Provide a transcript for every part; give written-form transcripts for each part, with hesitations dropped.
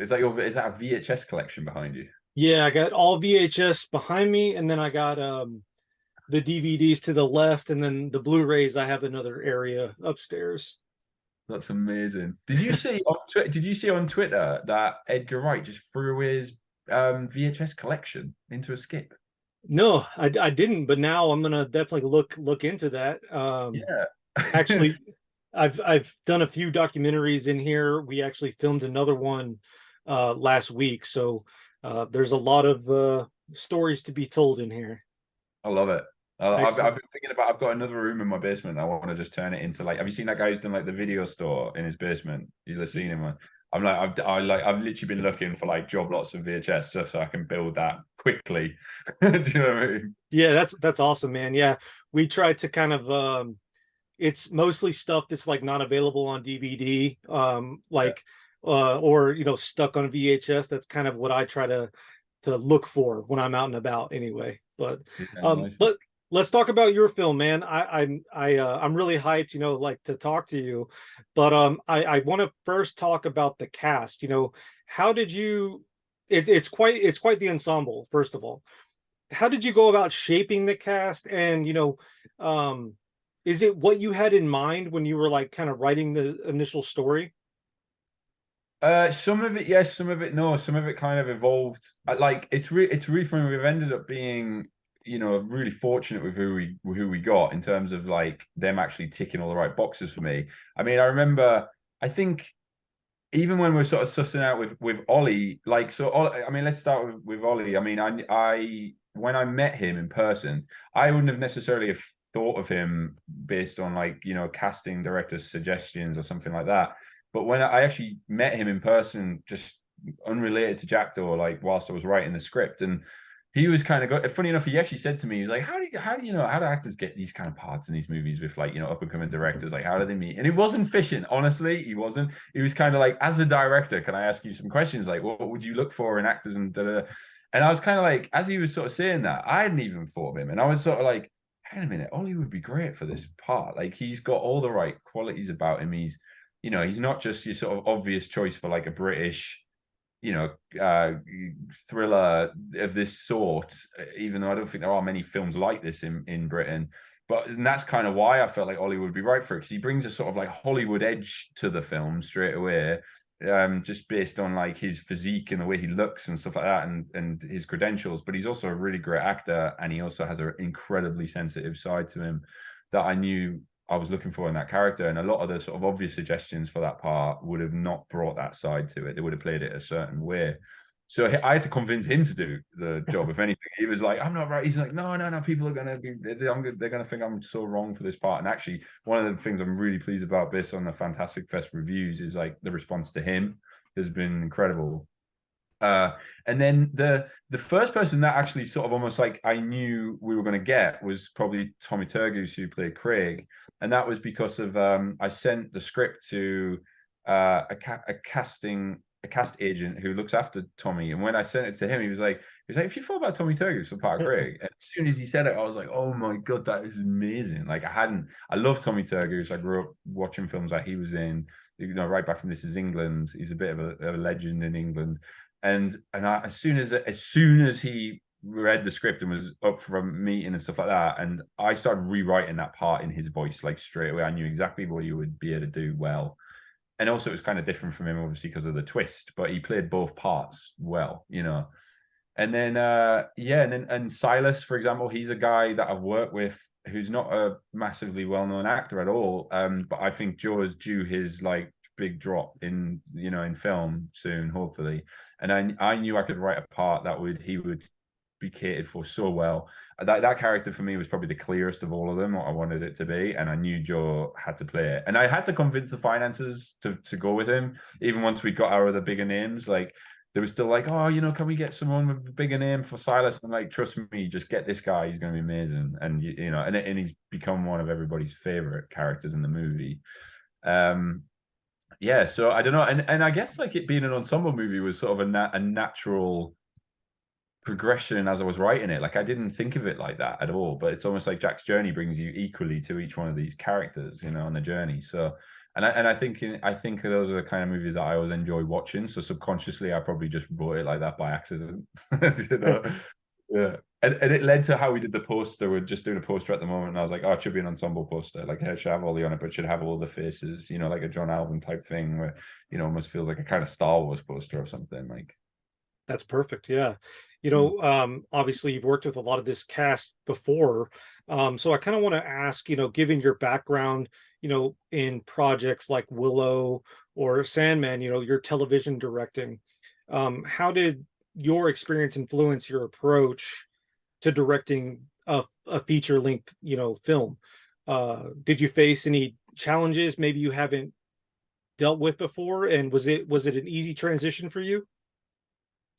is that a VHS collection behind you? Yeah, I got all VHS behind me, and then I got the DVDs to the left, and then the Blu-rays. I have another area upstairs. That's amazing. Did you see on Twitter that Edgar Wright just threw away his VHS collection into a skip? No, I didn't, but now I'm gonna definitely look into that. Yeah. Actually, I've done a few documentaries in here. We actually filmed another one last week, so there's a lot of stories to be told in here. I love it. I've Excellent. been thinking about. I've got another room in my basement. I want to just turn it into like. Have you seen that guy who's done like the video store in his basement? You've just seen him. I'm like, I've literally been looking for like job lots of VHS just so I can build that quickly. Do you know what I mean? Yeah, that's awesome, man. Yeah, we try to kind of it's mostly stuff that's like not available on DVD, Yeah, or stuck on VHS. That's kind of what I try to look for when I'm out and about anyway. But yeah, nice. let's talk about your film, man. I'm really hyped, like to talk to you. But I want to first talk about the cast. How did you it's quite the ensemble, first of all. How did you go about shaping the cast? And is it what you had in mind when you were like kind of writing the initial story? Some of it yes, some of it no, some of it kind of evolved. Like it's really funny. We've ended up being, really fortunate with who we got in terms of like them actually ticking all the right boxes for me. I mean, I remember, I think even when we're sort of sussing out with Ollie, like I mean, let's start with Ollie. I mean, I when I met him in person, I wouldn't have necessarily have thought of him based on like casting director's suggestions or something like that. But when I actually met him in person, just unrelated to Jackdaw, like whilst I was writing the script, and he was kind of funny enough. He actually said to me, he was like, how do actors get these kind of parts in these movies with like up and coming directors? Like, how do they meet?" And it wasn't fishing, honestly. He wasn't. He was kind of like, as a director, can I ask you some questions? Like, what would you look for in actors and da da. And I was kind of like, as he was sort of saying that, I hadn't even thought of him, and I was sort of like, hang on a minute, Ollie would be great for this part. Like, he's got all the right qualities about him. He's not just your sort of obvious choice for like a British you know, uh, thriller of this sort, even though I don't think there are many films like this in Britain. But and that's kind of why I felt like Ollie would be right for it, because he brings a sort of like Hollywood edge to the film straight away, just based on like his physique and the way he looks and stuff like that, and his credentials. But he's also a really great actor, and he also has an incredibly sensitive side to him that I knew I was looking for in that character. And a lot of the sort of obvious suggestions for that part would have not brought that side to it. They would have played it a certain way. So I had to convince him to do the job. If anything, he was like, "I'm not right." He's like, "No, no, no. People are gonna be. They're gonna think I'm so wrong for this part." And actually, one of the things I'm really pleased about, based on the Fantastic Fest reviews, is like the response to him has been incredible. And then the first person that actually sort of almost like I knew we were going to get was probably Tommy Turgoose, who played Craig, and that was because of I sent the script to a cast agent who looks after Tommy, and when I sent it to him, he was like, "If you thought about Tommy Turgoose for part of Craig," and as soon as he said it, I was like, "Oh my god, that is amazing!" Like I love Tommy Turgoose. I grew up watching films that he was in. Right back from This Is England. He's a bit of a legend in England. As soon as he read the script and was up for a meeting and stuff like that, and I started rewriting that part in his voice like straight away. I knew exactly what he would be able to do well, and also it was kind of different from him, obviously because of the twist. But he played both parts well. And then and Silas, for example, he's a guy that I've worked with who's not a massively well-known actor at all. But I think Joe is due his like big drop in film soon, hopefully. And I knew I could write a part that he would be catered for so well. That character for me was probably the clearest of all of them, what I wanted it to be, and I knew Joe had to play it. And I had to convince the finances to go with him, even once we got our other bigger names. Like they were still like, "Oh, can we get someone with a bigger name for Silas?" And I'm like, "Trust me, just get this guy. He's going to be amazing." And and he's become one of everybody's favorite characters in the movie. Um, yeah, so I don't know, and I guess like it being an ensemble movie was sort of a natural progression as I was writing it. Like I didn't think of it like that at all, but it's almost like Jack's journey brings you equally to each one of these characters, on the journey. So I think those are the kind of movies that I always enjoy watching. So subconsciously, I probably just wrote it like that by accident. You know? Yeah. And it led to how we did the poster. We're just doing a poster at the moment, and I was like, oh, it should be an ensemble poster. Like, it should have all the on it, but it should have all the faces, you know, like a John Alvin type thing where, you know, almost feels like a kind of Star Wars poster or something. Like, That's perfect. Yeah. mm. Obviously you've worked with a lot of this cast before. So I kind of want to ask, given your background, in projects like Willow or Sandman, your television directing, how did your experience influence your approach to directing a feature length, film? Did you face any challenges maybe you haven't dealt with before? And was it an easy transition for you?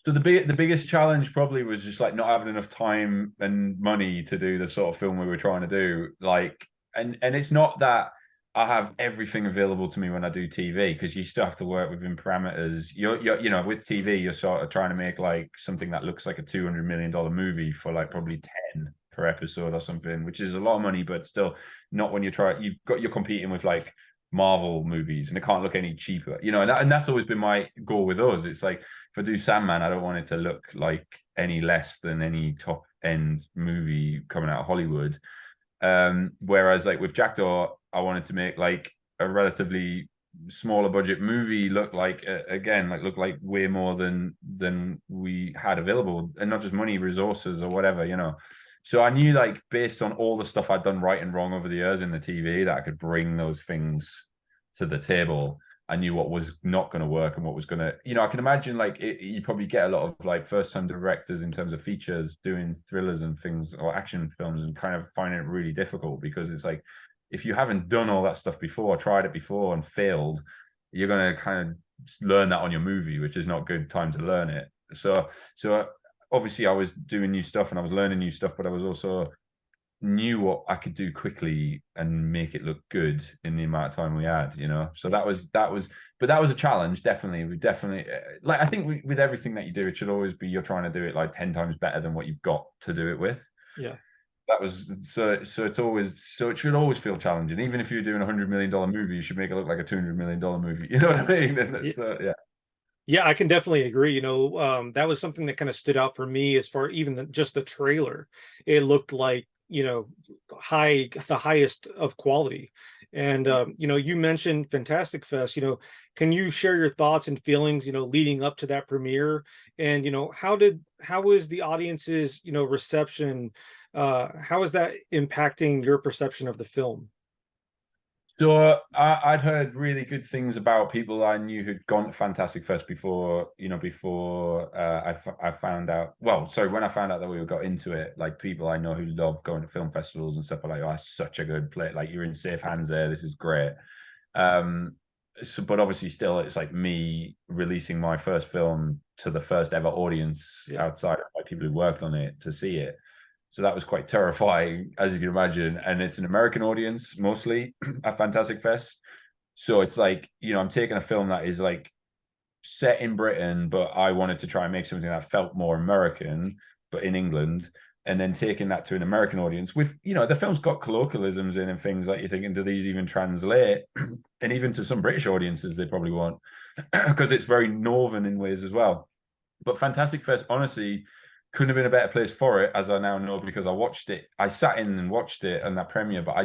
So the biggest challenge probably was just like not having enough time and money to do the sort of film we were trying to do. Like, and it's not that I have everything available to me when I do TV, because you still have to work within parameters. You know, with TV, you're sort of trying to make like something that looks like a $200 million movie for like probably 10 per episode or something, which is a lot of money, but still not when you're competing with like Marvel movies, and it can't look any cheaper, you know, and that's always been my goal with us. It's like, if I do Sandman, I don't want it to look like any less than any top end movie coming out of Hollywood. Whereas like with Jackdaw, I wanted to make like a relatively smaller budget movie look like again, like look like way more than we had available, and not just money, resources or whatever, you know. So I knew, like, based on all the stuff I'd done right and wrong over the years in the TV, that I could bring those things to the table. I knew what was not going to work and what was going to, you know, I can imagine like you probably get a lot of like first time directors in terms of features doing thrillers and things or action films and kind of finding it really difficult, because it's like, if you haven't done all that stuff before, tried it before and failed, you're going to kind of learn that on your movie, which is not good time to learn it. So obviously I was doing new stuff and I was learning new stuff, but I was also knew what I could do quickly and make it look good in the amount of time we had, you know. So but that was a challenge. Definitely, we definitely like, I think with everything that you do, it should always be you're trying to do it like 10 times better than what you've got to do it with. Yeah. That was so it should always feel challenging. Even if you're doing $100 million movie, you should make it look like a $200 million movie. You know what I mean? And Yeah. that's yeah. Yeah, I can definitely agree. That was something that kind of stood out for me as far even just the trailer. It looked like, the highest of quality. And you mentioned Fantastic Fest. Can you share your thoughts and feelings, leading up to that premiere? And how was the audience's, reception? How is that impacting your perception of the film? So I'd heard really good things about people I knew who'd gone to Fantastic Fest before, you know, before I found out. Well, sorry, when I found out that we got into it, like people I know who love going to film festivals and stuff are like, oh, that's such a good play. Like, you're in safe hands there. This is great. So, but obviously, still, it's like me releasing my first film to the first ever audience Yeah. outside of like people who worked on it to see it. So that was quite terrifying, as you can imagine. And it's an American audience mostly at Fantastic Fest. So it's like, you know, I'm taking a film that is like set in Britain, but I wanted to try and make something that felt more American, but in England. And then taking that to an American audience with, you know, the film's got colloquialisms in and things like, you're thinking, do these even translate? And even to some British audiences, they probably won't, because it's very northern in ways as well. But Fantastic Fest, honestly, couldn't have been a better place for it, as I now know, because I watched it. I sat in and watched it and that premiere, but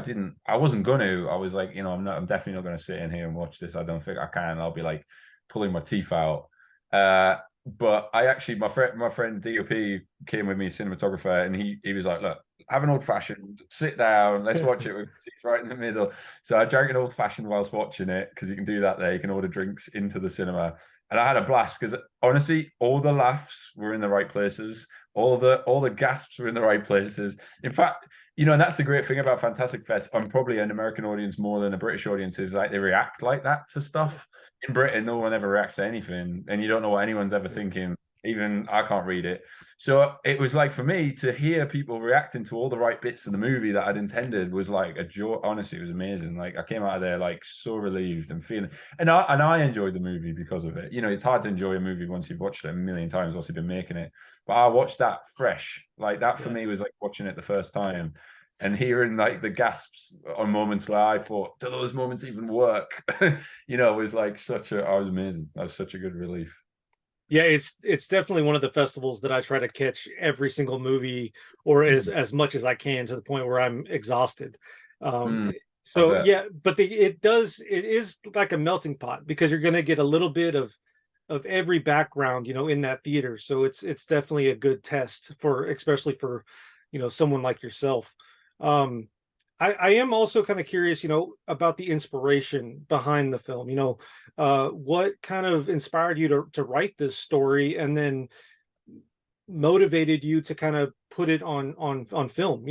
I wasn't gonna. I was like, you know, I'm definitely not gonna sit in here and watch this. I don't think I can. I'll be like pulling my teeth out. But I actually, my friend DOP came with me, cinematographer, and he was like, look, have an old fashioned, sit down, let's watch it with seats right in the middle. So I drank an old fashioned whilst watching it, because you can do that there. You can order drinks into the cinema. And I had a blast, because honestly, all the laughs were in the right places. All the gasps were in the right places. In fact, you know, and that's the great thing about Fantastic Fest. I'm probably an American audience more than a British audience, is like they react like that to stuff. In Britain, no one ever reacts to anything, and you don't know what anyone's ever thinking. Even I can't read it. So it was like, for me to hear people reacting to all the right bits of the movie that I'd intended was like a joy. Honestly, it was amazing. Like, I came out of there like so relieved and feeling, and I enjoyed the movie because of it. You know, it's hard to enjoy a movie once you've watched it a million times, once you've been making it. But I watched that fresh. Like, that for Yeah. me was like watching it the first time. and hearing like the gasps on moments where I thought, do those moments even work? Was like I was amazing. That was such a good relief. Yeah, it's definitely one of the festivals that I try to catch every single movie, or as much as I can, to the point where I'm exhausted. Um, I so bet. yeah, but it is like a melting pot, because you're going to get a little bit of every background, in that theater. So it's definitely a good test for, especially for, someone like yourself. Um, I am also kind of curious, about the inspiration behind the film. What kind of inspired you to write this story, and then motivated you to kind of put it on film?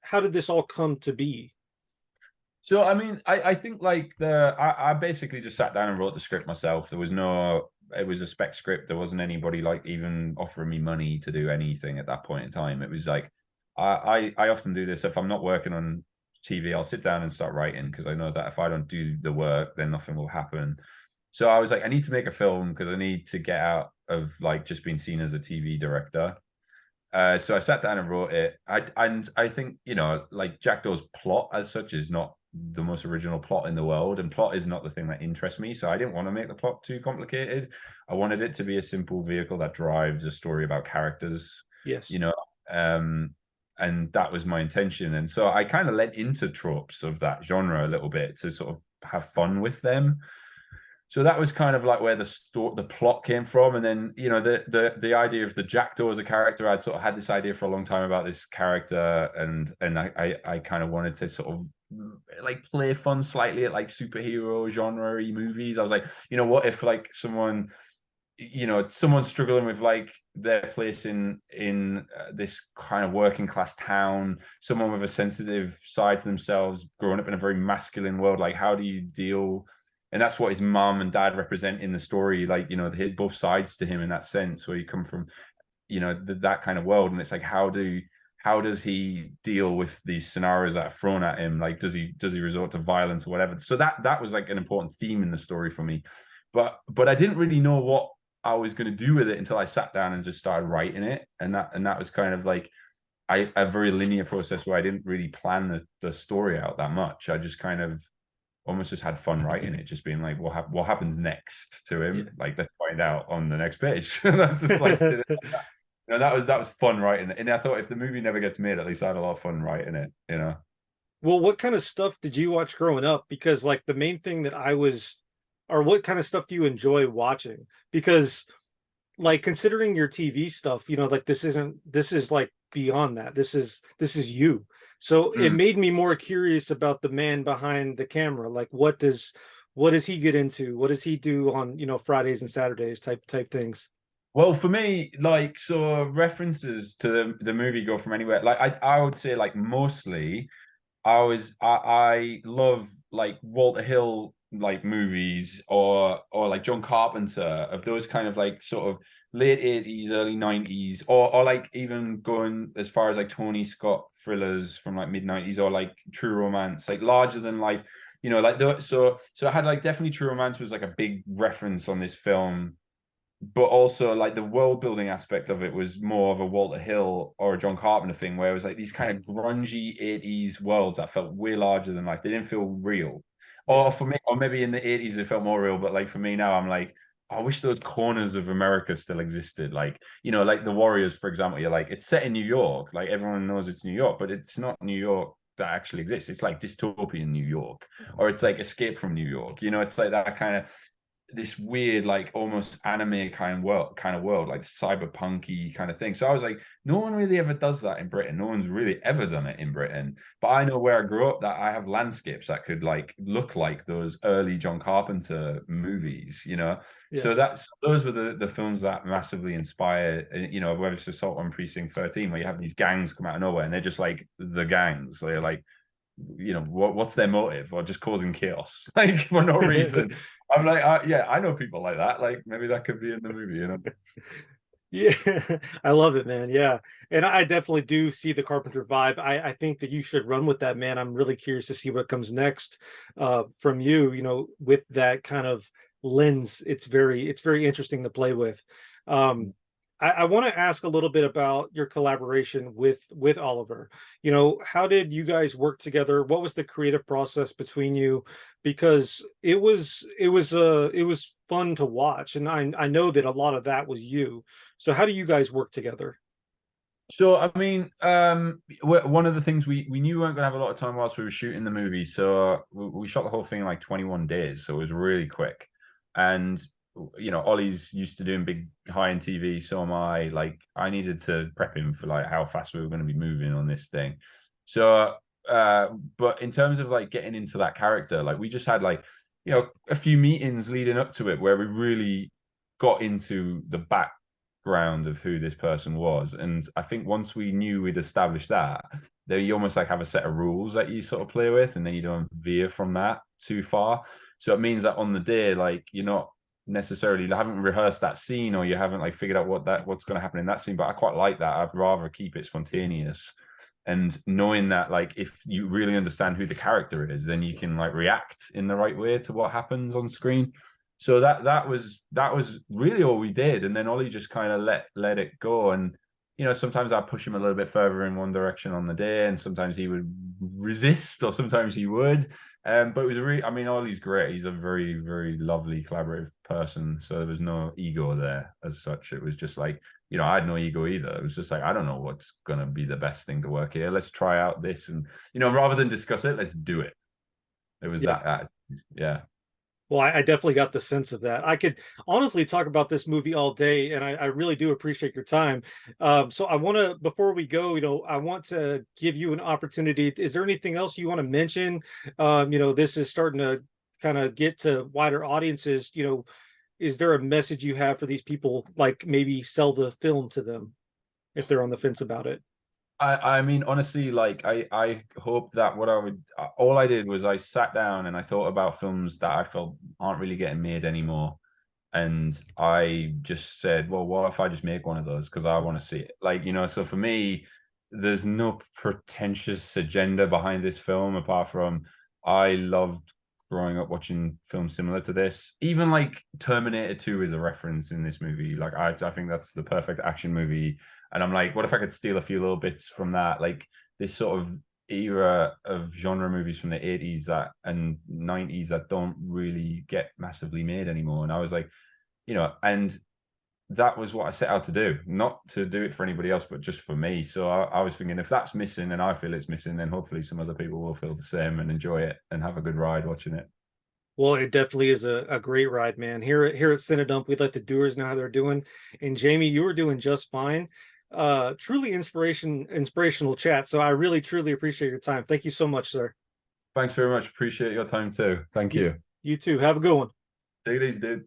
How did this all come to be? So I mean, I think like I basically just sat down and wrote the script myself. It was a spec script. There wasn't anybody like even offering me money to do anything at that point in time. It was like I often do this if I'm not working on TV, I'll sit down and start writing, because I know that if I don't do the work, then nothing will happen. So I was like, I need to make a film because I need to get out of like just being seen as a TV director. So I sat down and wrote it. I think like Jackdaw's plot as such is not the most original plot in the world, and plot is not the thing that interests me. So I didn't want to make the plot too complicated. I wanted it to be a simple vehicle that drives a story about characters. Yes. You know, um, and that was my intention. And so I kind of led into tropes of that genre a little bit to sort of have fun with them. So that was kind of like where the plot came from. And then the idea of the Jackdaw as a character, I'd sort of had this idea for a long time about this character, and I kind of wanted to sort of like play fun slightly at like superhero genre movies. I was like, what if like someone struggling with like their place in this kind of working class town, someone with a sensitive side to themselves, growing up in a very masculine world, like how do you deal? And that's what his mom and dad represent in the story. Like, they hit both sides to him in that sense, where you come from, that kind of world. And it's like, how does he deal with these scenarios that are thrown at him? Like, does he resort to violence or whatever? So that was like an important theme in the story for me. But I didn't really know what I was going to do with it until I sat down and just started writing it. And that was kind of like a very linear process where I didn't really plan the story out that much. I just kind of almost just had fun writing it, just being like, what happens next to him? Yeah. Like, let's find out on the next page. That's just like, that was fun writing it. And I thought if the movie never gets made, at least I had a lot of fun writing it. Well, what kind of stuff did you watch growing up? Because like the main thing that or what kind of stuff do you enjoy watching? Because like, considering your TV stuff, like this is like beyond that. This is you. So it Mm. made me more curious about the man behind the camera. Like, what does he get into? What does he do on, Fridays and Saturdays type things? Well, for me, like, so references to the movie go from anywhere. Like, I would say, like, mostly I love like Walter Hill like movies, or like John Carpenter, of those kind of like sort of late 80s, early 90s, or like even going as far as like Tony Scott thrillers from like mid 90s, or like True Romance, like larger than life, like so I had like definitely True Romance was like a big reference on this film, but also like the world building aspect of it was more of a Walter Hill or a John Carpenter thing, where it was like these kind of grungy 80s worlds that felt way larger than life. They didn't feel real. Yeah. Or for me, or maybe in the 80s it felt more real, but like for me now, I'm like, I wish those corners of America still existed. Like, like the Warriors, for example, you're like, it's set in New York. Like everyone knows it's New York, but it's not New York that actually exists. It's like dystopian New York, or it's like Escape from New York. It's like that kind of this weird, like almost anime kind of world, like cyberpunky kind of thing. So I was like, no one really ever does that in Britain. No one's really ever done it in Britain. But I know where I grew up that I have landscapes that could like look like those early John Carpenter movies. Yeah. So those were the films that massively inspired, whether it's Assault on Precinct 13, where you have these gangs come out of nowhere and they're just like the gangs. They're like, what's their motive, or just causing chaos like for no reason. I'm like, yeah, I know people like that. Like maybe that could be in the movie. Yeah, I love it, man. Yeah. And I definitely do see the Carpenter vibe. I think that you should run with that, man. I'm really curious to see what comes next from you, with that kind of lens. It's very interesting to play with. Um, I want to ask a little bit about your collaboration with Oliver. You know, how did you guys work together? What was the creative process between you? Because it was fun to watch, and I know that a lot of that was you. So how do you guys work together? So I mean, one of the things we knew we weren't gonna have a lot of time whilst we were shooting the movie, so we shot the whole thing in like 21 days, so it was really quick. And you know, Ollie's used to doing big high-end TV, so am I. Like, I needed to prep him for like how fast we were going to be moving on this thing. So, but in terms of like getting into that character, like we just had like, you know, a few meetings leading up to it where we really got into the background of who this person was. And I think once we knew we'd established that, then you almost like have a set of rules that you sort of play with, and then you don't veer from that too far. So it means that on the day, like you're not necessarily haven't rehearsed that scene, or you haven't like figured out what's going to happen in that scene. But I quite like that. I'd rather keep it spontaneous, and knowing that like if you really understand who the character is, then you can like react in the right way to what happens on screen. So that was really all we did. And then Ollie just kind of let it go. And you know, sometimes I'd push him a little bit further in one direction on the day, and sometimes he would resist, or sometimes he would. But it was really, I mean, Ollie's great. He's a very, very lovely, collaborative person. So there was no ego there as such. It was just like, you know, I had no ego either. It was just like, I don't know what's going to be the best thing to work here. Let's try out this. And, you know, rather than discuss it, let's do it. It was Yeah. that, yeah. Well, I definitely got the sense of that. I could honestly talk about this movie all day, and I really do appreciate your time. So I want to, before we go, you know, I want to give you an opportunity. Is there anything else you want to mention? You know, this is starting to kind of get to wider audiences. You know, is there a message you have for these people? Like maybe sell the film to them if they're on the fence about it. I mean, honestly, like I hope that what I would all I did was I sat down and I thought about films that I felt aren't really getting made anymore. And I just said, well, what if I just make one of those? Because I want to see it. Like, you know, so for me, there's no pretentious agenda behind this film apart from I loved growing up watching films similar to this. Even like Terminator 2 is a reference in this movie. Like I think that's the perfect action movie. And I'm like, what if I could steal a few little bits from that? Like this sort of era of genre movies from the 80s that and 90s that don't really get massively made anymore. And I was like, you know, and that was what I set out to do, not to do it for anybody else, but just for me. So I was thinking, if that's missing and I feel it's missing, then hopefully some other people will feel the same and enjoy it and have a good ride watching it. Well, it definitely is a great ride, man. Here at CineDump, we let the doers know how they're doing. And Jamie, you were doing just fine. Truly inspirational chat. So I really truly appreciate your time. Thank you so much, sir. Thanks very much. Appreciate your time too. Thank You, you. you too. Have a good one. Take it easy, dude.